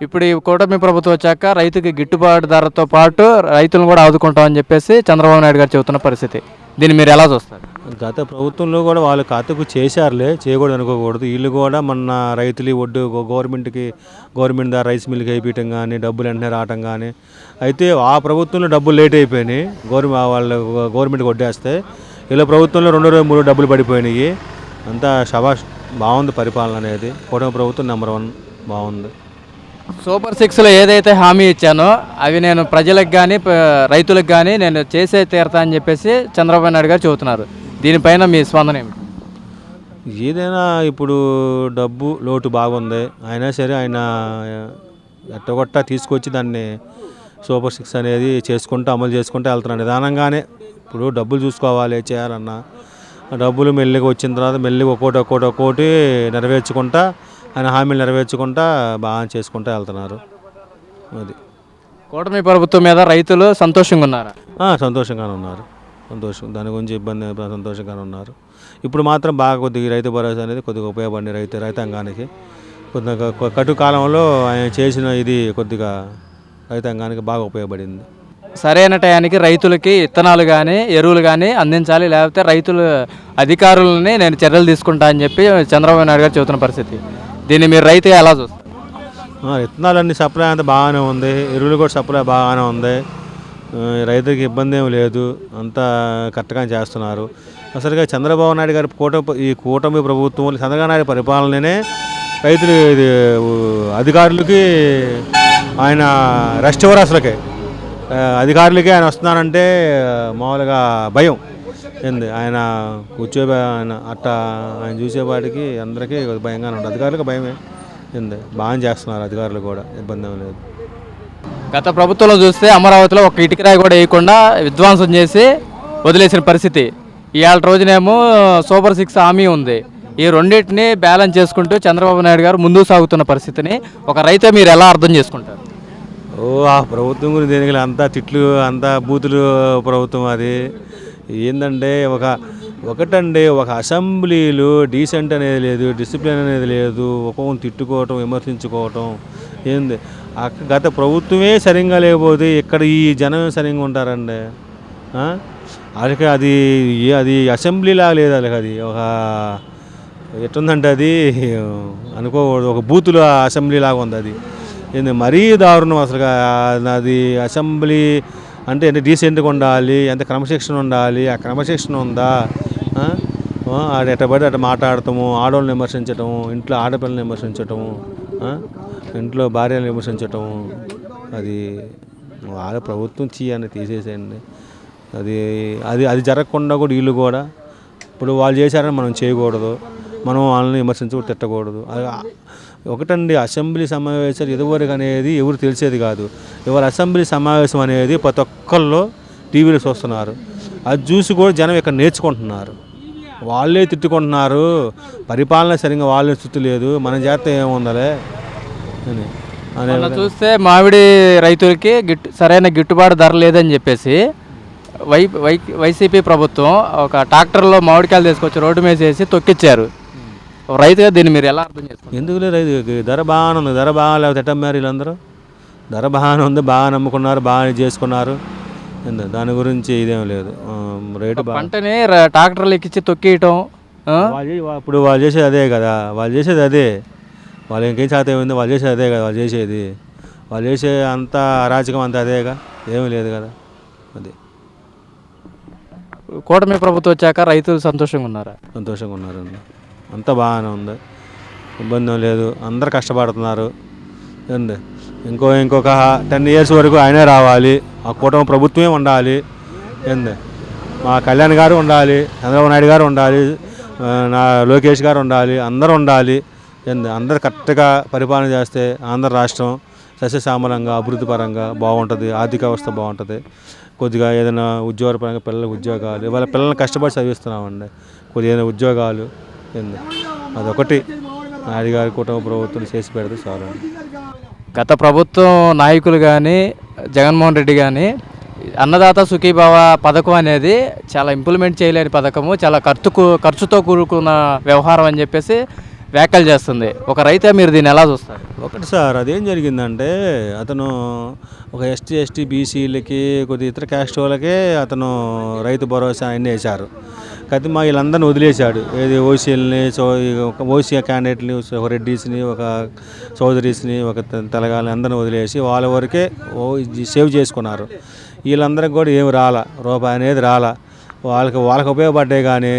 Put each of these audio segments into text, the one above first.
ఇప్పుడు ఈ కూటమి ప్రభుత్వం వచ్చాక రైతుకి గిట్టుబాటు ధరతో పాటు రైతులను కూడా ఆదుకుంటామని చెప్పేసి చంద్రబాబు నాయుడు గారు చెబుతున్న పరిస్థితి. దీన్ని మీరు ఎలా చూస్తారు? గత ప్రభుత్వంలో కూడా వాళ్ళు ఖాతాకు చేశారులే, చేయకూడదు అనుకోకూడదు. వీళ్ళు కూడా మొన్న రైతులు ఒడ్డు గవర్నమెంట్ ద్వారా రైస్ మిల్కి వేయించడం కానీ, డబ్బులు వెంటనే రావటం కానీ. అయితే ఆ ప్రభుత్వంలో డబ్బులు లేట్ అయిపోయినాయి, గవర్నమెంట్కి వడ్డేస్తే. ఇలా ప్రభుత్వంలో 2-3 డబ్బులు పడిపోయినాయి. అంతా షబాష్, బాగుంది పరిపాలన అనేది. కూటమి ప్రభుత్వం నెంబర్ 1 బాగుంది. సూపర్ 6లో ఏదైతే హామీ ఇచ్చానో అవి నేను ప్రజలకు కానీ రైతులకు కానీ నేను చేసే తీరతా అని చెప్పేసి చంద్రబాబు నాయుడు గారు చెబుతున్నారు. దీనిపైన మీ స్పందన ఏమిటి? ఏదైనా ఇప్పుడు డబ్బు లోటు బాగుంది. అయినా సరే ఆయన ఎట్టగొట్ట తీసుకొచ్చి దాన్ని సూపర్ 6 అనేది అమలు చేసుకుంటూ వెళ్తున్నాడు నిదానంగానే. ఇప్పుడు డబ్బులు చూసుకోవాలి, చేయాలన్నా డబ్బులు మెల్లిగా వచ్చిన తర్వాత మెల్లిగా ఒక్కోటి నెరవేర్చుకుంటా, ఆయన హామీలు నెరవేర్చుకుంటా బాగా చేసుకుంటూ వెళ్తున్నారు. అది కూటమి ప్రభుత్వం మీద రైతులు సంతోషంగా ఉన్నారా? సంతోషంగానే ఉన్నారు. దాని గురించి ఇబ్బంది, సంతోషంగానే ఉన్నారు. ఇప్పుడు మాత్రం బాగా కొద్దిగా రైతు భరోసా అనేది కొద్దిగా ఉపయోగపడింది రైతాంగానికి. కొద్దిగా కటు కాలంలో ఆయన చేసిన ఇది కొద్దిగా రైతాంగానికి బాగా ఉపయోగపడింది. సరైన టయానికి రైతులకి విత్తనాలు కానీ ఎరువులు కానీ అందించాలి, లేకపోతే రైతులు అధికారులని నేను చర్యలు తీసుకుంటా అని చెప్పి చంద్రబాబు నాయుడు గారు చెబుతున్న పరిస్థితి. దీన్ని మీరు రైతుగా ఎలా చూస్తారు? విత్తనాలన్నీ సప్లై అంతా బాగానే ఉంది, ఎరువులు కూడా సప్లై బాగానే ఉంది. రైతుకి ఇబ్బంది ఏమి లేదు, అంతా కరెక్ట్గానే చేస్తున్నారు. అసలుగా చంద్రబాబు నాయుడు గారి ఈ కూటమి ప్రభుత్వం చంద్రబాబు నాయుడు పరిపాలననే రైతులు అధికారులకి ఆయన రెస్ట్ ఇవ్వరు. అసలుకి అధికారులకి ఆయన వస్తున్నానంటే మామూలుగా భయం ఏంది. ఆయన ఆయన చూసేవాడికి అందరికీ భయంగానే ఉంటుంది. అధికారులకు భయమే ఏంది. బాగా చేస్తున్నారు అధికారులు కూడా, ఇబ్బంది ఏం లేదు. గత ప్రభుత్వంలో చూస్తే అమరావతిలో ఒక ఇటుకరాయి కూడా వేయకుండా విధ్వంసం చేసి వదిలేసిన పరిస్థితి. ఇవాళ రోజునేమో సూపర్ 6 హామీ ఉంది. ఈ రెండింటిని బ్యాలెన్స్ చేసుకుంటూ చంద్రబాబు నాయుడు గారు ముందుకు సాగుతున్న పరిస్థితిని ఒక రైతే మీరు ఎలా అర్థం చేసుకుంటారు? ఆ ప్రభుత్వం గురించి దేనికి అంతా తిట్లు, అంతా బూతులు ప్రభుత్వం. అది ఏంటంటే ఒక అసెంబ్లీలో డీసెంట్ అనేది లేదు, డిసిప్లిన్ అనేది లేదు. ఒక్కొక్కరు తిట్టుకోవటం, విమర్శించుకోవటం ఏంది. గత ప్రభుత్వమే సరిగ్గా లేకపోతే ఇక్కడ ఈ జనం సరిగ్గా ఉంటారండి. వాళ్ళకి అది అసెంబ్లీలాగా లేదు. వాళ్ళకి అది ఎట్టుందంటే అది అనుకోకూడదు, ఒక బూతుల అసెంబ్లీ లాగా ఉంది. అది ఏంది మరీ దారుణం అసలుగా. అది అసెంబ్లీ అంటే డీసెంట్గా ఉండాలి, ఎంత క్రమశిక్షణ ఉండాలి. ఆ క్రమశిక్షణ ఉందా? ఆడ ఎట్టబడి అట్ట మాట్లాడటము, ఆడవాళ్ళని విమర్శించటము, ఇంట్లో ఆడపిల్లల్ని విమర్శించటము, ఇంట్లో భార్యలను విమర్శించటము. అది వాళ్ళ ప్రభుత్వం అని తీసేసేయండి. అది జరగకుండా కూడా వీళ్ళు కూడా ఇప్పుడు వాళ్ళు చేశారని మనం చేయకూడదు, మనం వాళ్ళని విమర్శించకూడదు, తిట్టకూడదు. ఒకటండి, అసెంబ్లీ సమావేశాలు ఎదువరకు అనేది ఎవరు తెలిసేది కాదు. ఎవరు అసెంబ్లీ సమావేశం అనేది ప్రతి ఒక్కళ్ళు టీవీలో చూస్తున్నారు. అది చూసి కూడా జనం ఇక్కడ నేర్చుకుంటున్నారు. వాళ్ళే తిట్టుకుంటున్నారు, పరిపాలన సరిగ్గా వాళ్ళే స్థితి లేదు, మన చేత ఏముందలే అని చూస్తే మామిడి రైతులకి సరైన గిట్టుబాటు ధర లేదని చెప్పేసి వైసీపీ ప్రభుత్వం ఒక ట్రాక్టర్లో మామిడికాయలు తీసుకొచ్చి రోడ్డు మీద వేసి తొక్కిచ్చారు. రైతుగా దీన్ని మీరు ఎలా అర్థం చేస్తారు? ఎందుకులే, రైతు ధర బాగానే ఉంది. ధర బాగా లేకపోతే ఎట్టమ్మారు వీళ్ళందరూ? ధర బాగానే ఉంది, బాగా నమ్ముకున్నారు, బాగా చేసుకున్నారు. దాని గురించి ఇదేం లేదు. రేటు పంటని ట్రాక్టర్లు ఎక్కించి తొక్కియటం ఇప్పుడు వాళ్ళు చేసేది అదే కదా. వాళ్ళు ఇంకేం చేత ఏమైంది, వాళ్ళు చేసేది అదే కదా. వాళ్ళు చేసే అంత అరాచకం అంతా అదేగా, ఏమీ లేదు కదా. అది కూటమి ప్రభుత్వం వచ్చాక రైతులు సంతోషంగా ఉన్నారా? సంతోషంగా ఉన్నారండి, అంతా బాగానే ఉంది, ఇబ్బంది లేదు. అందరు కష్టపడుతున్నారు. ఏంది ఇంకొక 10 years వరకు ఆయనే రావాలి, ఆ కూటమి ప్రభుత్వమే ఉండాలి. ఏంది మా కళ్యాణ్ గారు ఉండాలి, చంద్రబాబు నాయుడు గారు ఉండాలి, లోకేష్ గారు ఉండాలి, అందరూ ఉండాలి. ఏంది అందరు కరెక్ట్గా పరిపాలన చేస్తే ఆంధ్ర రాష్ట్రం సస్యశ్యామలంగా, అభివృద్ధి పరంగా బాగుంటుంది, ఆర్థిక వ్యవస్థ బాగుంటుంది. కొద్దిగా ఏదైనా ఉద్యోగ పరంగా పిల్లలకు ఉద్యోగాలు, ఇవాళ పిల్లల్ని కష్టపడి చదివిస్తున్నామండి, కొద్దిగా ఏదైనా ఉద్యోగాలు ఏంది అదొకటి నాయుడు గారి కుటుంబ ప్రభుత్వం చేసి పెడితే చాలండి. గత ప్రభుత్వం నాయకులు కానీ జగన్మోహన్ రెడ్డి కానీ అన్నదాత సుఖీభావ పథకం అనేది చాలా ఇంప్లిమెంట్ చేయలేని పథకము, చాలా ఖర్చుతో కూడుకున్న వ్యవహారం అని చెప్పేసి వ్యాఖ్యలు చేస్తుంది. ఒక రైతే మీరు దీన్ని ఎలా చూస్తారు? ఒకటి సార్ అదేం జరిగిందంటే అతను ఒక ఎస్టీ బీసీలకి కొద్ది ఇతర క్యాస్ట్ వాళ్ళకే అతను రైతు భరోసా అన్నీ వేశారు. అయితే మా వీళ్ళందరినీ వదిలేశాడు. ఏది ఓసీలని ఒక ఓసీ క్యాండిడేట్ని, ఒక రెడ్డీస్ని, ఒక చౌదరీస్ని, ఒక తెలంగాణ అందరిని వదిలేసి వాళ్ళ వరకే సేవ్ చేసుకున్నారు. వీళ్ళందరికి కూడా ఏమి రాలా, రూపాయి అనేది రాలా. వాళ్ళకి ఉపయోగపడ్డాయి కానీ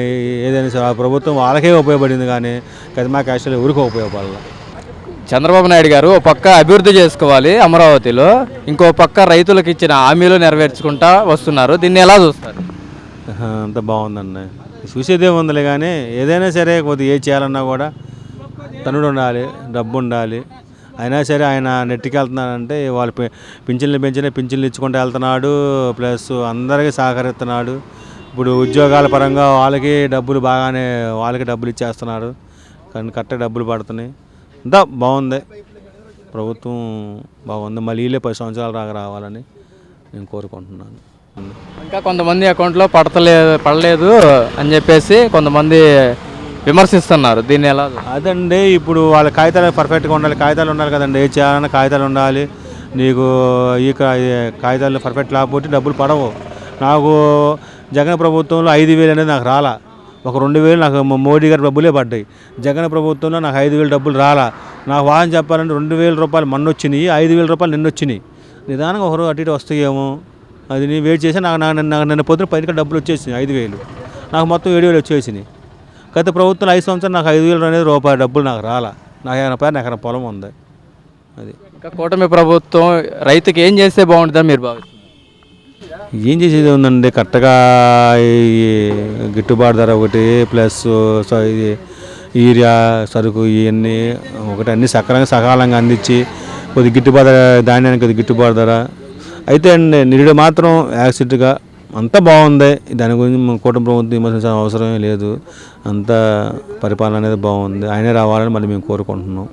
ఏదైనా సరే ప్రభుత్వం వాళ్ళకే ఉపయోగపడింది కానీ కదిమా క్యాస్ట్లో ఎవరికి ఉపయోగపడాలి. చంద్రబాబు నాయుడు గారు ఒక పక్క అభివృద్ధి చేసుకోవాలి అమరావతిలో, ఇంకో పక్క రైతులకు ఇచ్చిన హామీలు నెరవేర్చుకుంటా వస్తున్నారు. దీన్ని ఎలా చూస్తారు? అంత బాగుందండి. చూసేదే ఉందిలే కానీ ఏదైనా సరే కొద్దిగా ఏ చేయాలన్నా కూడా తనుడు ఉండాలి, డబ్బు ఉండాలి. అయినా సరే ఆయన నెట్టికి వెళ్తున్నాడంటే వాళ్ళు పింఛన్లు ఇచ్చుకుంటూ వెళ్తున్నాడు. ప్లస్ అందరికీ సహకరిస్తున్నాడు. ఇప్పుడు ఉద్యోగాల పరంగా వాళ్ళకి డబ్బులు ఇచ్చేస్తున్నారు. కానీ కరెక్ట్గా డబ్బులు పడుతున్నాయి. అంతా బాగుంది, ప్రభుత్వం బాగుంది. మళ్ళీ 10 సంవత్సరాలు రావాలని నేను కోరుకుంటున్నాను. ఇంకా కొంతమంది అకౌంట్లో పడలేదు అని చెప్పేసి కొంతమంది విమర్శిస్తున్నారు. దీన్ని ఎలా? అదండి, ఇప్పుడు వాళ్ళ కాగితాలు పర్ఫెక్ట్గా ఉండాలి. కాగితాలు ఉండాలి కదండి. ఏ చేయాలన్నా కాగితాలు ఉండాలి. నీకు ఈ కాగితాలు పర్ఫెక్ట్ లేకపోతే డబ్బులు పడవు. నాకు జగన్ ప్రభుత్వంలో 5,000 అనేది నాకు రాలా. ఒక 2,000 నాకు మోడీ గారి డబ్బులే పడ్డాయి. జగన్ ప్రభుత్వంలో నాకు 5,000 డబ్బులు రాలా. నాకు వాహనం చెప్పాలంటే 2,000 రూపాయలు మొన్న వచ్చినాయి, 5,000 రూపాయలు నిన్న వచ్చినాయి. నిదానంగా ఒకరు అటు ఇటు వస్తాయేమో అది నేను వెయిట్ చేసి నిన్న పొద్దున 10 డబ్బులు వచ్చేసినాయి 5,000. నాకు మొత్తం 7,000 వచ్చేసినాయి. గత ప్రభుత్వం 5 సంవత్సరాలు నాకు 5,000 అనేది రూపాయి డబ్బులు నాకు రాలా. నాకు ఎకరం పొలం ఉంది. అది ఇంకా కూటమి ప్రభుత్వం రైతుకి ఏం చేస్తే బాగుంటుందని మీరు భావిస్తున్నారు? ఏం చేసేది ఉందండి, కరెక్ట్గా గిట్టుబాటు ధర ఒకటి, ప్లస్ ఇది యూరియా సరుకు ఇవన్నీ ఒకటి అన్నీ సకాలంగా అందించి కొద్ది గిట్టుబాటు ధాన్యానికి కొద్ది గిట్టుబాటు ధర అయితే అండి. నిరుడు మాత్రం యాక్సిడెంట్గా అంతా బాగుంది. దాని గురించి కూటమి ప్రభుత్వం విమర్శించాల్సిన అవసరమే లేదు. అంతా పరిపాలన అనేది బాగుంది. ఆయనే రావాలని మళ్ళీ మేము కోరుకుంటున్నాం.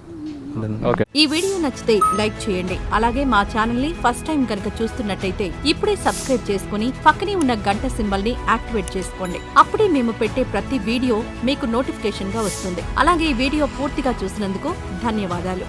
ఈ వీడియో నచ్చితే లైక్ చేయండి. అలాగే మా ఛానల్ ని ఫస్ట్ టైం కనుక చూస్తున్నట్టయితే ఇప్పుడే సబ్స్క్రైబ్ చేసుకుని పక్కనే ఉన్న గంట సింబల్ ని యాక్టివేట్ చేసుకోండి. అప్పుడే మేము పెట్టే ప్రతి వీడియో మీకు నోటిఫికేషన్ గా వస్తుంది. అలాగే ఈ వీడియో పూర్తిగా చూసినందుకు ధన్యవాదాలు.